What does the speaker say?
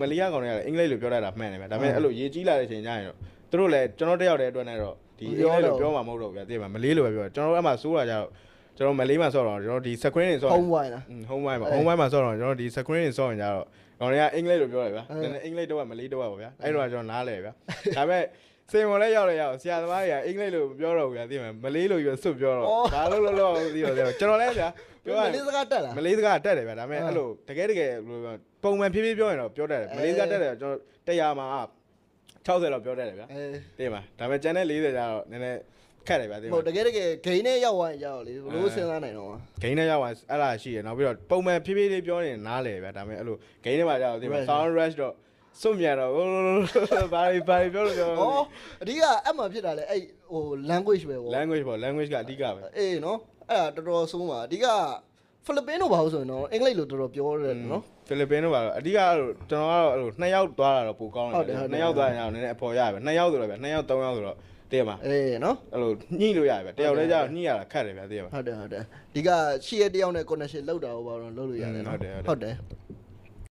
မလီယာကောင်တွေကလည်းအင်္ဂလိပ်လိုပြောတတ်တာမှန်တယ်ဗျဒါပေမဲ့အဲ့လိုရေးကြီးလာတဲ့အချိန်ကျရင်တော့သူတို့လည်းကျွန်တော်တယောက်တည်းအတွက်နဲ့တော့ဒီအင်္ဂလိပ်လိုပြောမှာမဟုတ်တော့ဗျာသိမှာမလေးလိုပဲပြောကျွန်တော်တို့အမှစိုးတာကြတော့ကျွန်တော်မလေးမှာဆော့တော့ကျွန်တော်ဒီ screen တွေဆော့ home wine လား home wine ပါ home wine မှာဆော့တော့ကျွန်တော်ဒီ screen တွေဆော့ရင်ကြတော့ကောင်တွေကအင်္ဂလိပ်လိုပြောတယ်ဗျာနည်းနည်းအင်္ဂလိပ်တော့မလေးတော့ပါဗျာအဲ့တော့ကျွန်တော်နားလဲဗျာဒါပေမဲ့စင်ဝင်လဲရောက်လဲရောက်ဆရာသမားတွေကအင်္ဂလိပ်လိုပြောတော့ဗျာသိမှာမလေးလိုပြီးစွတ်ပြောတော့ဘာလို့သိတော့ကျွန်တော်လဲဗျာပြောမလေးစကားတက်လားမလေးစကားတက်တယ်ဗျာဒါပေမဲ့အဲ့လိုတကယ်ပုံမှန်ဖြည်းဖြည်းပြောရင်တော့ပြောတတ်တယ်မလေးစကားတက်တယ်ကျွန်တော်100မှာ60တော့ပြောတတ်တယ်ဗျာသိမှာဒါပေမဲ့ကျန်တဲ့40ကျတော့နည်းနည်းခက်တယ်ဗျာသိမှာဟုတ်တကယ်ဂိမ်းနဲ့ရောက်သွားရင်ကြောက်လေဘလို့စဉ်းစားနိုင်တော့ဂိမ်းနဲ့ရောက်သွားအဲ့လားရှိတယ်နောက်ပြီးတော့ပုံမှန်ဖြည်းဖြည်းလေးပြောနေနားလေဗျာဒါပေမဲ့အဲ့လိုဂိမ်းထဲမှာကြောက်သိမှာ sound rush တော့စွန့်မြန်တော့ဘာပြောလို့ပြောဩအဓိကအဲ့မှာဖြစ်တာလေအဲ့ဟို language ပဲဗော language ပေါ့ language ကအဓိကပဲအေးနော်အဲ့ဒါတော်တော်ဆုံးပါအဓိကဖိလစ်ပင်းတို့ဘာလို့ဆိုရင်တော့အင်္ဂလိပ်လိုတော်တော်ပြောရတယ်နော်ဖိလစ်ပင်းတို့ဘာလို့အဓိကအဲ့လိုကျွန်တော်ကတော့အဲ့လို2ယောက်သွားတာတော့ပိုကောင်းတယ်2ယောက်သွားရင်တော့နည်းနည်းအဖော်ရပဲ2ယောက်ဆိုတော့ဗျ2ယောက်3ယောက်ဆိုတော့တည့်မှာအေးနော်အဲ့လိုညှိလို့ရပဲတယောက်တည်းကျတော့ညှိရတာခက်တယ်ဗျာတည့်မှာဟုတ်တယ်ဒီကရှိရတယောက်နဲ့ connection လောက်တာဟောပါတော့လုပ်လို့ရတယ်နော်ဟုတ်တယ်